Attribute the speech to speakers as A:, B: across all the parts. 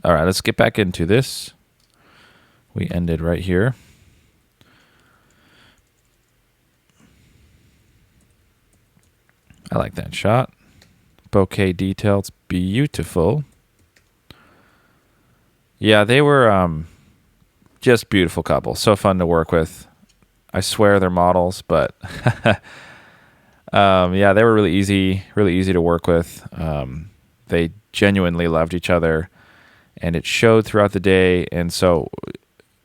A: All right, let's get back into this. We ended right here. I like that shot. Bokeh detail. It's beautiful. Yeah, they were just beautiful couple. So fun to work with. I swear they're models, but yeah, they were really easy to work with. They genuinely loved each other, and it showed throughout the day. And so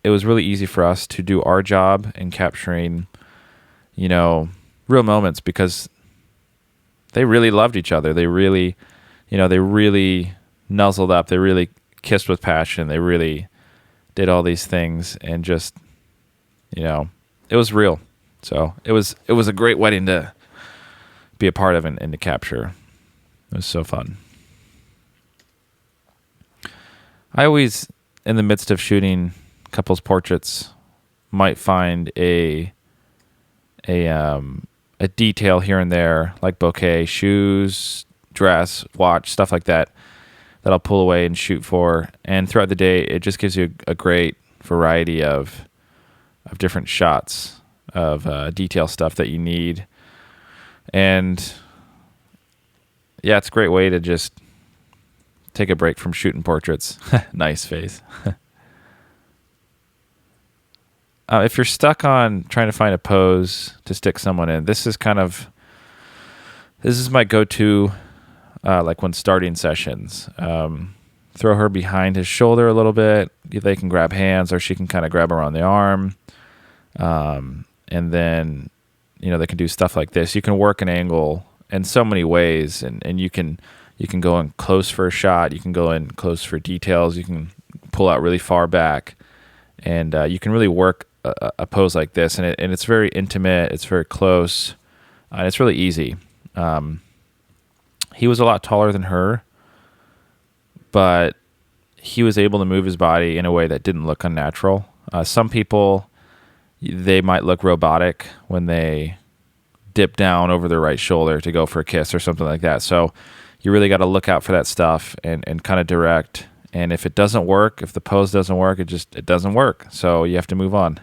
A: it was really easy for us to do our job in capturing, real moments, because they really loved each other. They really, they really nuzzled up. They really kissed with passion. They really did all these things, and just, it was real. So it was a great wedding to be a part of and to capture. It was so fun. I always, in the midst of shooting couples portraits, might find a detail here and there, like bouquet, shoes, dress, watch, stuff like that I'll pull away and shoot for. And throughout the day, it just gives you a great variety of different shots of detail stuff that you need. And yeah, it's a great way to just take a break from shooting portraits. Nice face. If you're stuck on trying to find a pose to stick someone in, this is my go-to, like when starting sessions. Throw her behind his shoulder a little bit. They can grab hands, or she can kind of grab around the arm. And then, they can do stuff like this. You can work an angle in so many ways, and you can go in close for a shot. You can go in close for details. You can pull out really far back, and you can really work a pose like this. And it's very intimate. It's very close, and it's really easy. He was a lot taller than her, but he was able to move his body in a way that didn't look unnatural. Some people, they might look robotic when they dip down over their right shoulder to go for a kiss or something like that. So you really got to look out for that stuff and kind of direct. And if it doesn't work, if the pose doesn't work, it doesn't work. So you have to move on.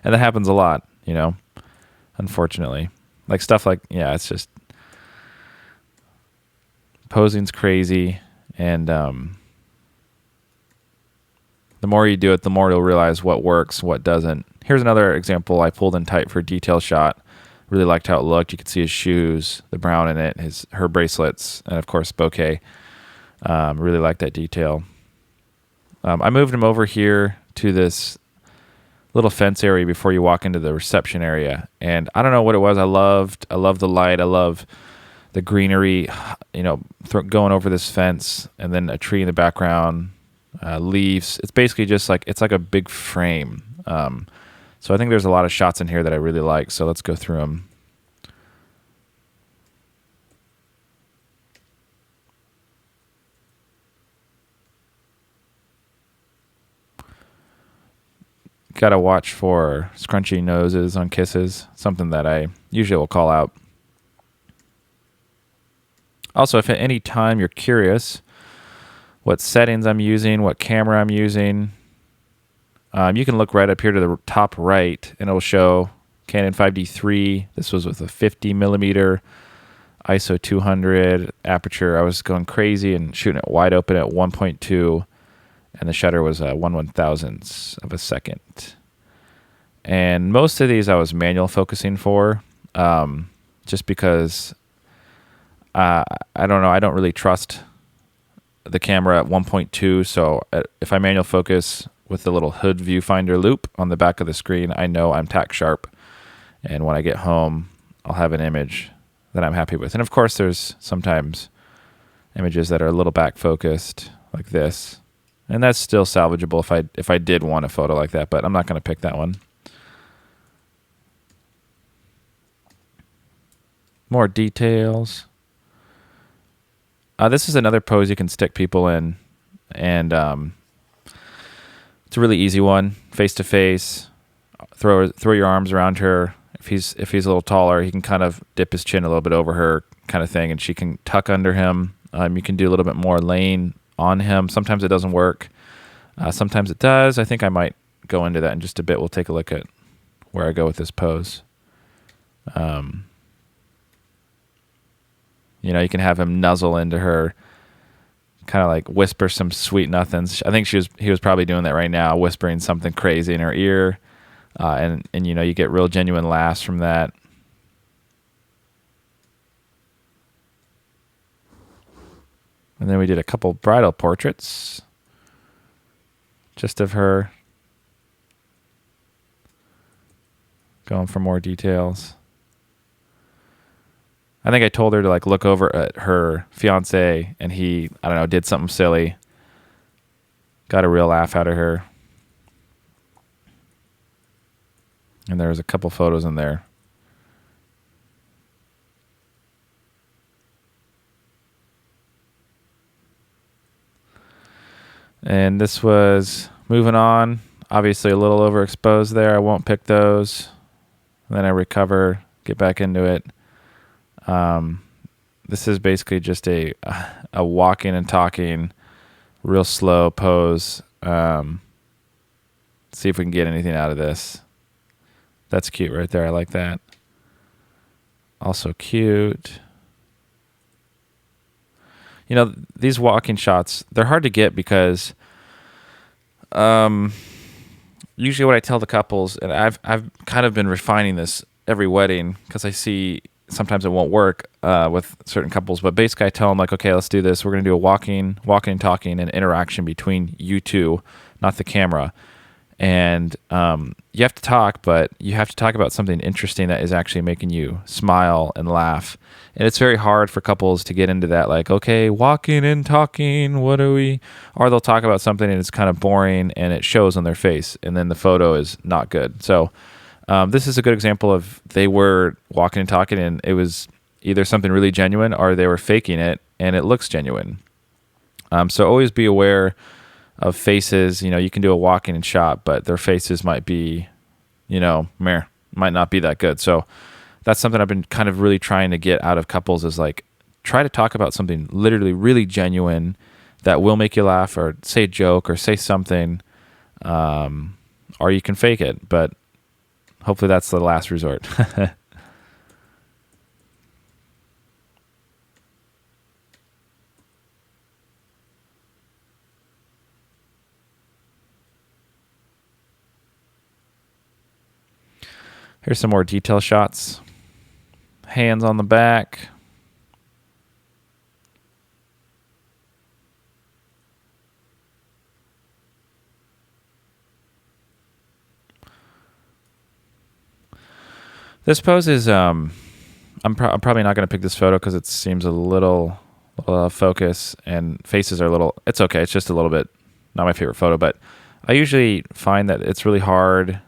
A: And that happens a lot, unfortunately. Like stuff like, yeah, it's just, posing's crazy. And the more you do it, the more you'll realize what works, what doesn't. Here's another example I pulled in tight for a detail shot. Really liked how it looked. You could see his shoes, the brown in it, her bracelets, and of course bouquet. Really liked that detail. I moved him over here to this little fence area before you walk into the reception area, and I don't know what it was. I loved the light. I love the greenery. Going over this fence, and then a tree in the background, leaves. It's basically just it's like a big frame. So I think there's a lot of shots in here that I really like. So let's go through them. Got to watch for scrunchy noses on kisses, something that I usually will call out. Also, if at any time you're curious what settings I'm using, what camera I'm using, you can look right up here to the top right, and it'll show Canon 5D3. This was with a 50 millimeter ISO 200 aperture. I was going crazy and shooting it wide open at 1.2, and the shutter was 1/1000th of a second. And most of these I was manual focusing for, just because I don't know. I don't really trust the camera at 1.2. So if I manual focus with the little hood viewfinder loop on the back of the screen, I know I'm tack sharp. And when I get home, I'll have an image that I'm happy with. And of course, there's sometimes images that are a little back focused like this. And that's still salvageable if I did want a photo like that, but I'm not going to pick that one. More details. This is another pose you can stick people in, and it's a really easy one. Face to face, throw your arms around her. If he's a little taller, he can kind of dip his chin a little bit over her, kind of thing, and she can tuck under him. You can do a little bit more laying on him. Sometimes it doesn't work. Sometimes it does. I think I might go into that in just a bit. We'll take a look at where I go with this pose. You can have him nuzzle into her, kind of like whisper some sweet nothings. I think he was probably doing that right now, whispering something crazy in her ear. And you get real genuine laughs from that. And then we did a couple bridal portraits just of her, going for more details. I think I told her to like look over at her fiance, and he, I don't know, did something silly. Got a real laugh out of her. And there was a couple photos in there. And this was moving on. Obviously a little overexposed there. I won't pick those. And then I recover, get back into it. This is basically just a walking and talking, real slow pose. See if we can get anything out of this. That's cute right there. I like that. Also cute. These walking shots, they're hard to get because usually what I tell the couples, and I've kind of been refining this every wedding because I see sometimes it won't work with certain couples, but basically I tell them like, okay, let's do this. We're going to do a walking, talking, and interaction between you two, not the camera. And you have to talk, but you have to talk about something interesting that is actually making you smile and laugh. And it's very hard for couples to get into that, like, okay, walking and talking, what are we? Or they'll talk about something and it's kind of boring and it shows on their face, and then the photo is not good. So this is a good example of they were walking and talking, and it was either something really genuine or they were faking it and it looks genuine. So always be aware of faces. You can do a walking and shot, but their faces might be, meh, might not be that good. So that's something I've been kind of really trying to get out of couples, is like, try to talk about something literally really genuine that will make you laugh, or say a joke or say something, or you can fake it, but hopefully that's the last resort. Here's some more detail shots. Hands on the back. This pose is I'm probably not going to pick this photo because it seems a little focus, and faces are a little, it's okay, it's just a little bit not my favorite photo, but I usually find that it's really hard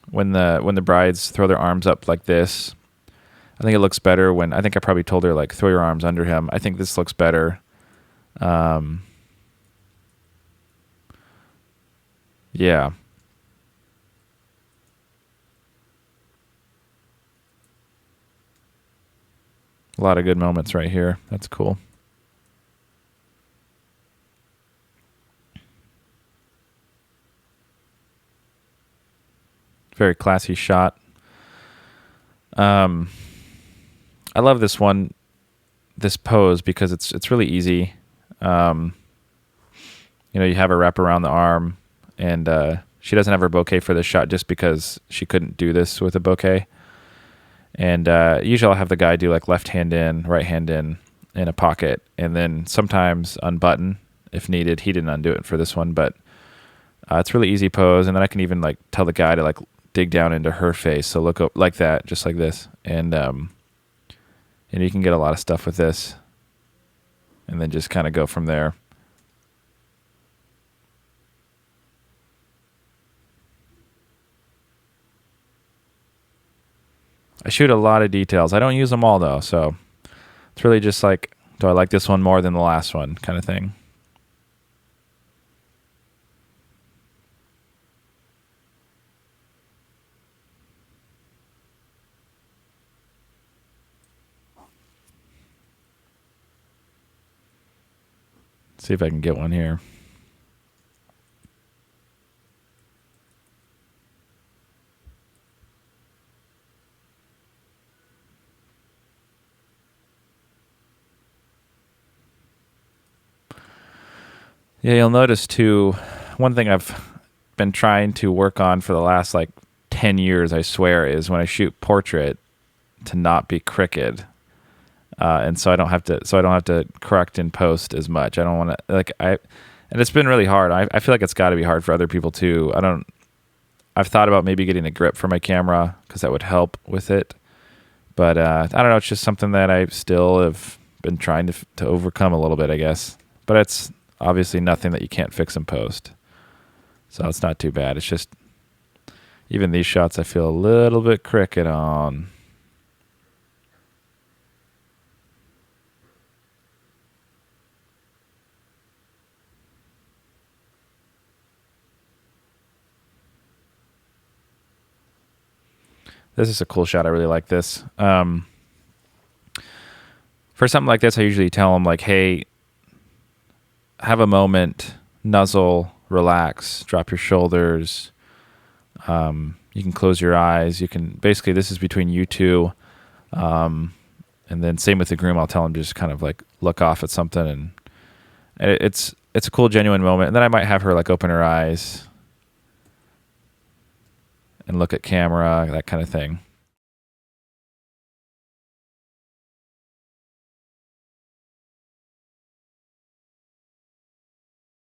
A: when the brides throw their arms up like this. I think it looks better when, I think I probably told her like, throw your arms under him. I think this looks better. Yeah. A lot of good moments right here. That's cool. Very classy shot. I love this one, this pose, because it's really easy. You have her wrap around the arm, and she doesn't have her bouquet for this shot just because she couldn't do this with a bouquet. And usually I'll have the guy do like left hand in, right hand in a pocket, and then sometimes unbutton if needed. He didn't undo it for this one, but it's really easy pose. And then I can even like tell the guy to like dig down into her face. So look up like that, just like this. And you can get a lot of stuff with this, and then just kind of go from there. I shoot a lot of details. I don't use them all though, so it's really just like, do I like this one more than the last one kind of thing. See if I can get one here. Yeah, you'll notice too, one thing I've been trying to work on for the last like 10 years, I swear, is when I shoot portrait to not be crooked. And so I don't have to correct in post as much. I don't want to and it's been really hard. I feel like it's got to be hard for other people too. I've thought about maybe getting a grip for my camera because that would help with it. But I don't know. It's just something that I still have been trying to overcome a little bit, I guess. But it's obviously nothing that you can't fix in post. So it's not too bad. It's just even these shots I feel a little bit crooked on. This is a cool shot. I really like this. For something like this, I usually tell them like, hey, have a moment, nuzzle, relax, drop your shoulders. You can close your eyes. You can basically, this is between you two. And then same with the groom, I'll tell them just kind of like look off at something, and it's a cool, genuine moment. And then I might have her like open her eyes and look at camera, that kind of thing.